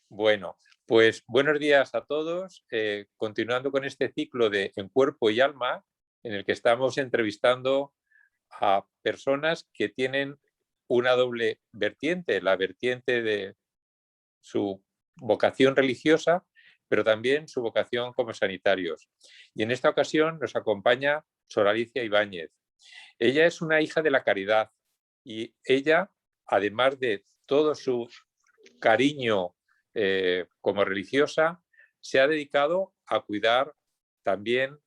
Bueno, pues buenos días a todos. Continuando con este ciclo de En Cuerpo y Alma, en el que estamos entrevistando a personas que tienen una doble vertiente, la vertiente de su vocación religiosa, pero también su vocación como sanitarios. Y en esta ocasión nos acompaña Sor Alicia Ibáñez. Ella es una hija de la caridad y ella, además de todo su cariño como religiosa, se ha dedicado a cuidar también,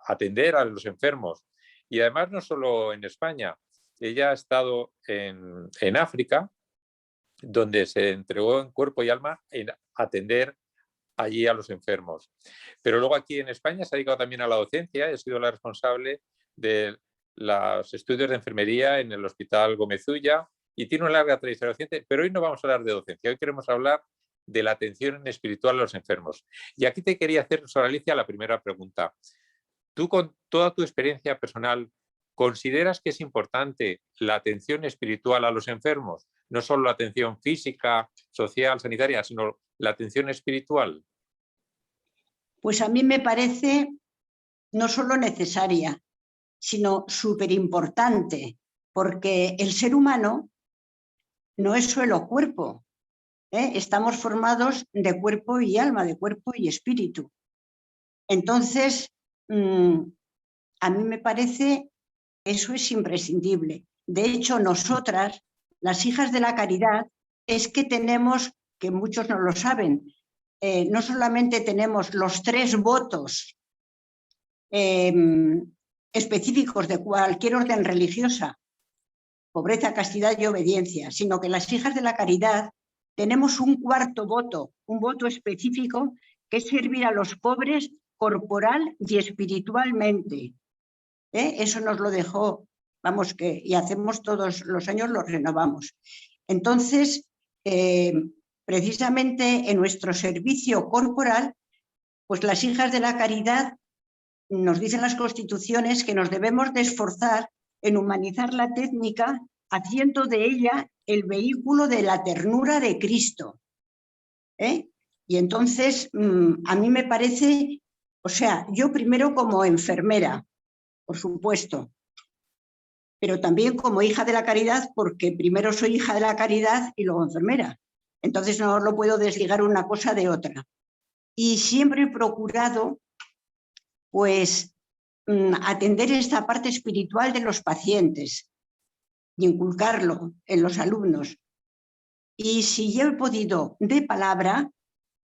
atender a los enfermos. Y además no solo en España, ella ha estado en África, donde se entregó en cuerpo y alma en atender allí a los enfermos. Pero luego aquí en España se ha dedicado también a la docencia, ha sido la responsable de los estudios de enfermería en el Hospital Gómez Ulla y tiene una larga trayectoria docente, pero hoy no vamos a hablar de docencia, hoy queremos hablar de la atención espiritual a los enfermos. Y aquí te quería hacer, Sor Alicia, la primera pregunta. Tú, con toda tu experiencia personal, ¿consideras que es importante la atención espiritual a los enfermos? No solo la atención física, social, sanitaria, sino la atención espiritual. Pues a mí me parece no solo necesaria, sino súper importante, porque el ser humano no es solo cuerpo, estamos formados de cuerpo y alma, de cuerpo y espíritu. Entonces, a mí me parece eso es imprescindible. De hecho, nosotras, las hijas de la caridad, es que tenemos, que muchos no lo saben, no solamente tenemos los 3 votos específicos de cualquier orden religiosa, pobreza, castidad y obediencia, sino que las hijas de la caridad tenemos un 4º voto, un voto específico, que es servir a los pobres corporal y espiritualmente. Eso nos lo dejó, vamos, y hacemos todos los años, lo renovamos. Entonces, precisamente en nuestro servicio corporal, pues las hijas de la caridad nos dicen las constituciones que nos debemos de esforzar en humanizar la técnica, haciendo de ella el vehículo de la ternura de Cristo. Y entonces, a mí me parece, o sea, yo primero como enfermera, por supuesto, pero también como hija de la caridad, porque primero soy hija de la caridad y luego enfermera. Entonces no lo puedo desligar una cosa de otra. Y siempre he procurado, pues, atender esta parte espiritual de los pacientes y inculcarlo en los alumnos. Y si yo he podido de palabra,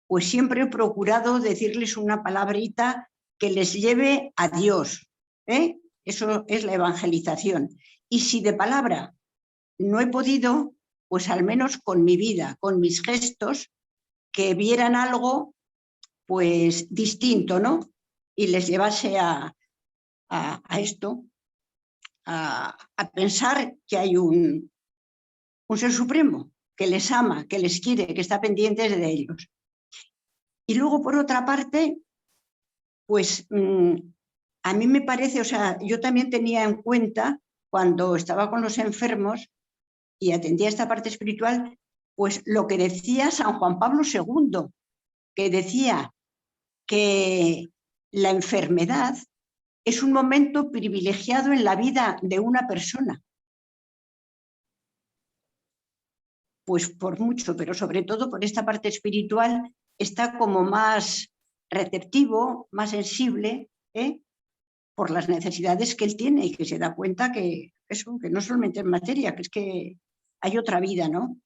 pues siempre he procurado decirles una palabrita que les lleve a Dios. Eso es la evangelización. Y si de palabra no he podido, pues al menos con mi vida, con mis gestos, que vieran algo pues distinto, ¿no? Y les llevase a esto, a pensar que hay un ser supremo que les ama, que les quiere, que está pendiente de ellos. Y luego, por otra parte, pues a mí me parece, o sea, yo también tenía en cuenta, cuando estaba con los enfermos y atendía esta parte espiritual, pues lo que decía San Juan Pablo II, que decía que la enfermedad es un momento privilegiado en la vida de una persona. Pues por mucho, pero sobre todo por esta parte espiritual, está como más receptivo, más sensible, por las necesidades que él tiene y que se da cuenta que eso, que no solamente es materia, que es que hay otra vida, ¿no?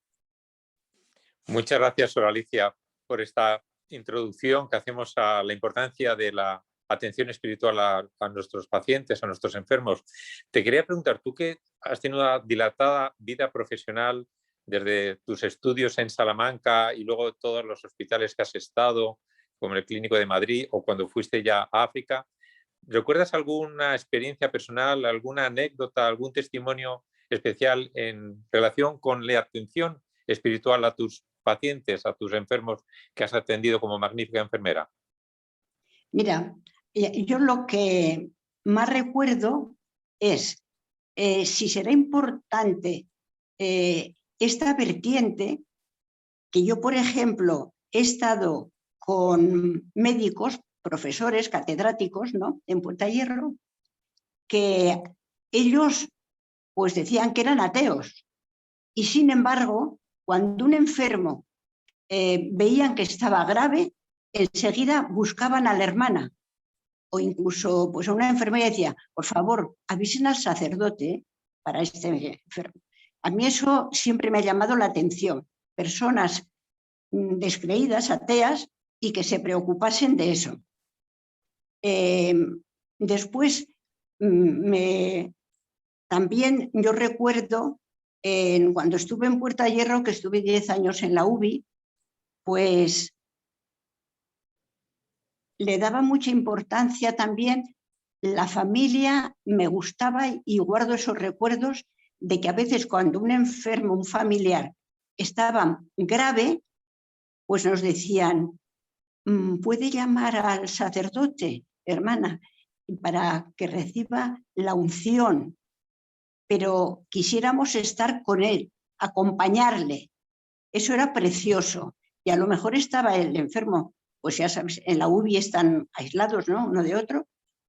Muchas gracias, Sor Alicia, por esta introducción que hacemos a la importancia de la atención espiritual a nuestros pacientes, a nuestros enfermos. Te quería preguntar, tú que has tenido una dilatada vida profesional desde tus estudios en Salamanca y luego todos los hospitales que has estado, como el Clínico de Madrid o cuando fuiste ya a África, ¿recuerdas alguna experiencia personal, alguna anécdota, algún testimonio especial en relación con la atención espiritual a tus pacientes, a tus enfermos que has atendido como magnífica enfermera? Mira, yo lo que más recuerdo es si será importante esta vertiente, que yo, por ejemplo, he estado con médicos, profesores, catedráticos, ¿no?, en Puerta de Hierro, que ellos pues decían que eran ateos. Y sin embargo, cuando un enfermo veían que estaba grave, enseguida buscaban a la hermana. O incluso pues a una enfermera decía, por favor, avisen al sacerdote para este enfermo. A mí eso siempre me ha llamado la atención. Personas descreídas, ateas, y que se preocupasen de eso. Después, también yo recuerdo cuando estuve en Puerta de Hierro, que estuve 10 años en la UBI, pues le daba mucha importancia también la familia, me gustaba y guardo esos recuerdos de que a veces cuando un enfermo, un familiar, estaba grave, pues nos decían, ¿puede llamar al sacerdote, hermana, para que reciba la unción? Pero quisiéramos estar con él, acompañarle. Eso era precioso. Y a lo mejor estaba el enfermo, pues ya sabes, en la UBI están aislados, ¿no?, uno de otro.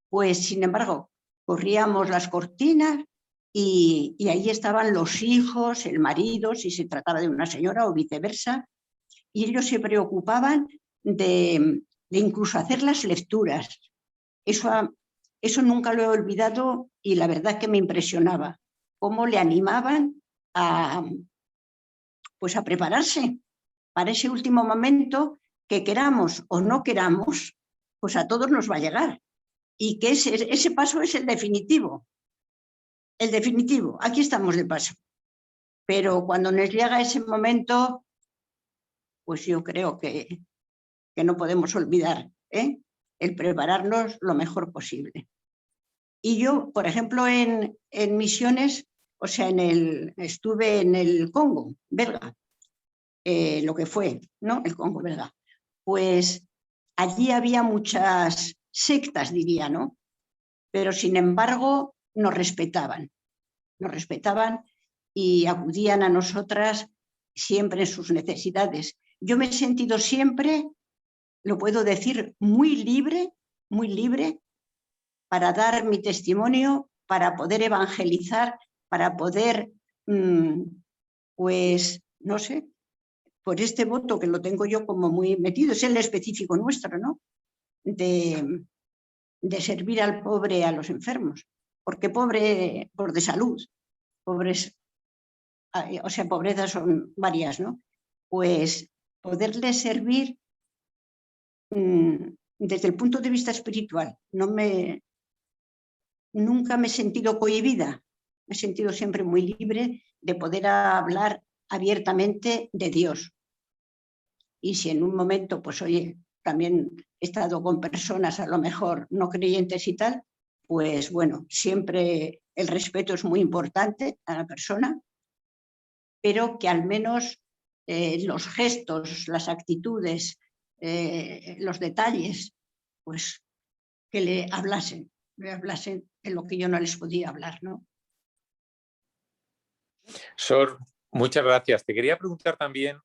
Pues, sin embargo, corríamos las cortinas y ahí estaban los hijos, el marido, si se trataba de una señora o viceversa, y ellos se preocupaban de incluso hacer las lecturas. Eso nunca lo he olvidado y la verdad que me impresionaba, cómo le animaban pues a prepararse para ese último momento que queramos o no queramos, pues a todos nos va a llegar. Y que ese paso es el definitivo. El definitivo, aquí estamos de paso. Pero cuando nos llega ese momento, pues yo creo que no podemos olvidar el prepararnos lo mejor posible. Y yo, por ejemplo, en misiones, o sea, estuve en el Congo belga, lo que fue, ¿no?, el Congo belga. Pues allí había muchas sectas, diría, ¿no? Pero sin embargo nos respetaban y acudían a nosotras siempre en sus necesidades. Yo me he sentido siempre, lo puedo decir, muy libre para dar mi testimonio, para poder evangelizar, para poder, pues, no sé, por este voto que lo tengo yo como muy metido, es el específico nuestro, ¿no?, de servir al pobre, a los enfermos, porque pobre por de salud, pobres, o sea, pobrezas son varias, ¿no? Pues poderles servir desde el punto de vista espiritual. Nunca me he sentido cohibida, me he sentido siempre muy libre de poder hablar abiertamente de Dios. Y si en un momento, pues oye, también he estado con personas a lo mejor no creyentes y tal, pues bueno, siempre el respeto es muy importante a la persona, pero que al menos los gestos, las actitudes, los detalles, pues que le hablasen de lo que yo no les podía hablar, ¿no? Sor, muchas gracias. Te quería preguntar también,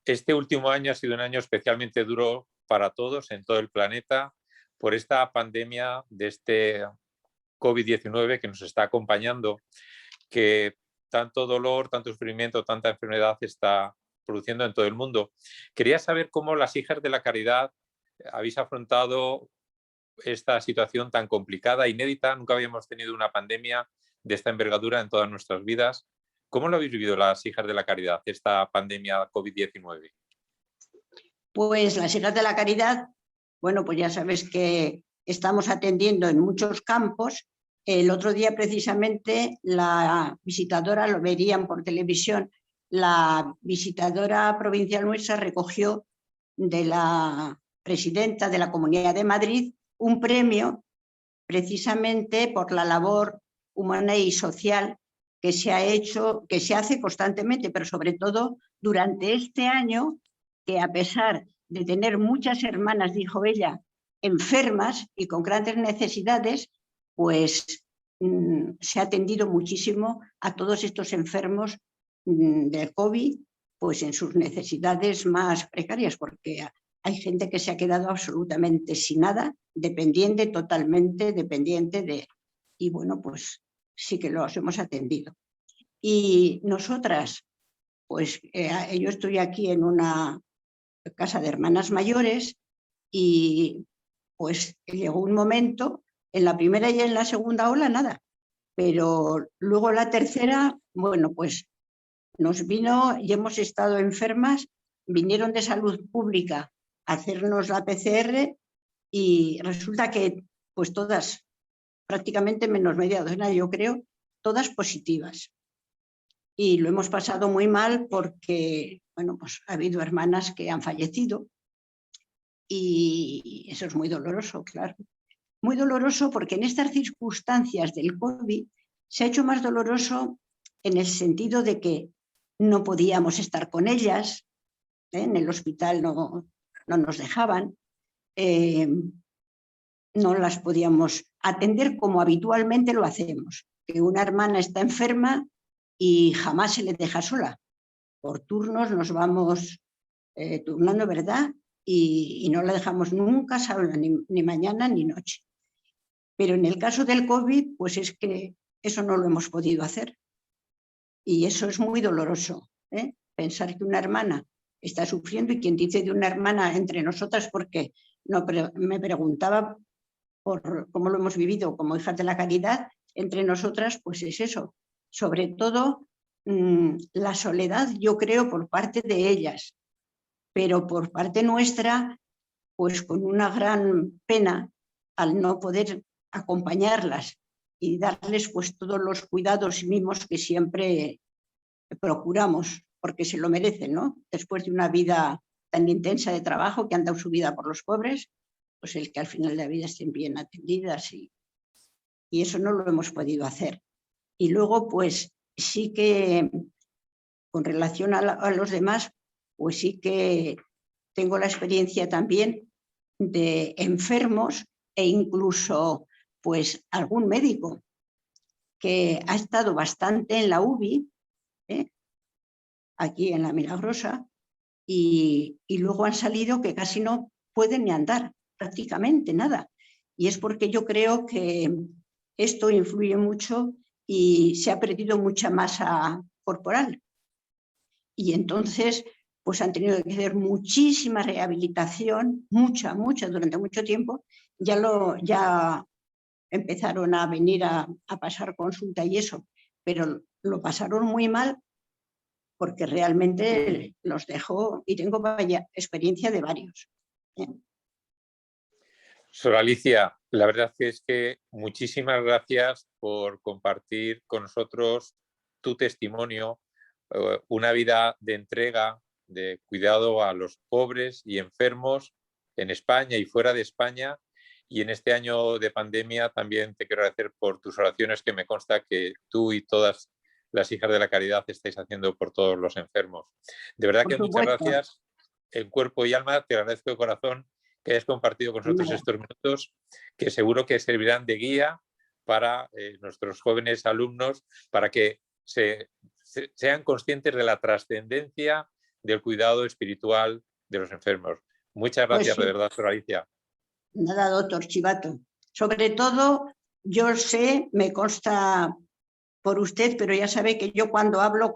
este último año ha sido un año especialmente duro para todos en todo el planeta por esta pandemia de este COVID-19 que nos está acompañando, que tanto dolor, tanto sufrimiento, tanta enfermedad está produciendo en todo el mundo. Quería saber cómo las Hijas de la Caridad habéis afrontado esta situación tan complicada, inédita. Nunca habíamos tenido una pandemia de esta envergadura en todas nuestras vidas. ¿Cómo lo habéis vivido las Hijas de la Caridad, esta pandemia COVID-19? Pues las Hijas de la Caridad, bueno, pues ya sabes que estamos atendiendo en muchos campos. El otro día precisamente la visitadora, lo verían por televisión, la visitadora provincial nuestra recogió de la presidenta de la Comunidad de Madrid un premio precisamente por la labor humana y social que se ha hecho, que se hace constantemente, pero sobre todo durante este año, que a pesar de tener muchas hermanas, dijo ella, enfermas y con grandes necesidades, pues se ha atendido muchísimo a todos estos enfermos del COVID, pues en sus necesidades más precarias, porque hay gente que se ha quedado absolutamente sin nada, totalmente dependiente de... Y bueno, pues sí que los hemos atendido. Y nosotras, pues yo estoy aquí en una casa de hermanas mayores y pues llegó un momento, en la primera y en la segunda ola nada, pero luego la tercera, bueno, pues nos vino y hemos estado enfermas, vinieron de salud pública a hacernos la PCR y resulta que pues todas, prácticamente menos media docena, yo creo, todas positivas. Y lo hemos pasado muy mal porque, bueno, pues ha habido hermanas que han fallecido y eso es muy doloroso, claro. Muy doloroso porque en estas circunstancias del COVID se ha hecho más doloroso en el sentido de que no podíamos estar con ellas, en el hospital no nos dejaban, no las podíamos atender como habitualmente lo hacemos, que una hermana está enferma y jamás se le deja sola. Por turnos nos vamos turnando, ¿verdad? Y no la dejamos nunca sola, ni mañana ni noche. Pero en el caso del COVID, pues es que eso no lo hemos podido hacer. Y eso es muy doloroso, ¿eh? Pensar que una hermana está sufriendo, y quien dice de una hermana entre nosotras, porque no, me preguntaba por cómo lo hemos vivido como hijas de la caridad, entre nosotras, pues es eso. Sobre todo la soledad, yo creo, por parte de ellas, pero por parte nuestra, pues con una gran pena al no poder acompañarlas y darles pues todos los cuidados y mimos que siempre procuramos, porque se lo merecen, ¿no? Después de una vida tan intensa de trabajo que han dado su vida por los pobres, pues el que al final de la vida estén bien atendidas y eso no lo hemos podido hacer. Y luego, pues sí que con relación a los demás, pues sí que tengo la experiencia también de enfermos e incluso pues algún médico que ha estado bastante en la UBI, aquí en la Milagrosa, y luego han salido que casi no pueden ni andar, prácticamente nada. Y es porque yo creo que esto influye mucho y se ha perdido mucha masa corporal. Y entonces pues han tenido que hacer muchísima rehabilitación, mucha, durante mucho tiempo. Ya empezaron a venir a pasar consulta y eso, pero lo pasaron muy mal porque realmente los dejó, y tengo vaya experiencia de varios. Sor Alicia, la verdad es que muchísimas gracias por compartir con nosotros tu testimonio, una vida de entrega, de cuidado a los pobres y enfermos en España y fuera de España. Y en este año de pandemia también te quiero agradecer por tus oraciones, que me consta que tú y todas las hijas de la caridad estáis haciendo por todos los enfermos. De verdad que muchas gracias. En cuerpo y alma te agradezco de corazón que hayas compartido con nosotros estos minutos, que seguro que servirán de guía para nuestros jóvenes alumnos, para que sean conscientes de la trascendencia del cuidado espiritual de los enfermos. Muchas gracias, pues sí. De verdad, Sor Alicia. Nada, doctor Chivato. Sobre todo, yo sé, me consta por usted, pero ya sabe que yo cuando hablo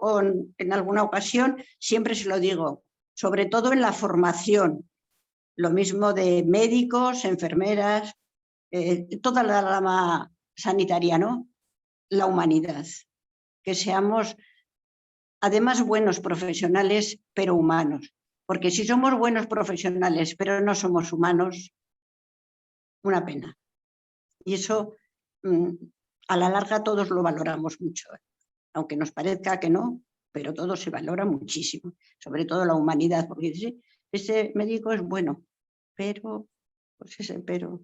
en alguna ocasión siempre se lo digo, sobre todo en la formación. Lo mismo de médicos, enfermeras, toda la rama sanitaria, ¿no? La humanidad. Que seamos, además, buenos profesionales, pero humanos. Porque si somos buenos profesionales, pero no somos humanos, una pena. Y eso, a la larga, todos lo valoramos mucho. Aunque nos parezca que no, pero todo se valora muchísimo. Sobre todo la humanidad, porque dice, ese médico es bueno, pero, pues ese pero...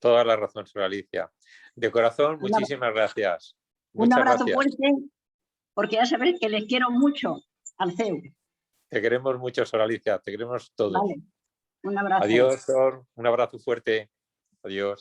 Toda la razón, Sor Alicia. De corazón, muchísimas gracias. Un abrazo fuerte, porque ya sabéis que les quiero mucho al CEU. Te queremos mucho, Sor Alicia, te queremos todos. Vale. Un abrazo. Adiós, Sor. Un abrazo fuerte. Adiós.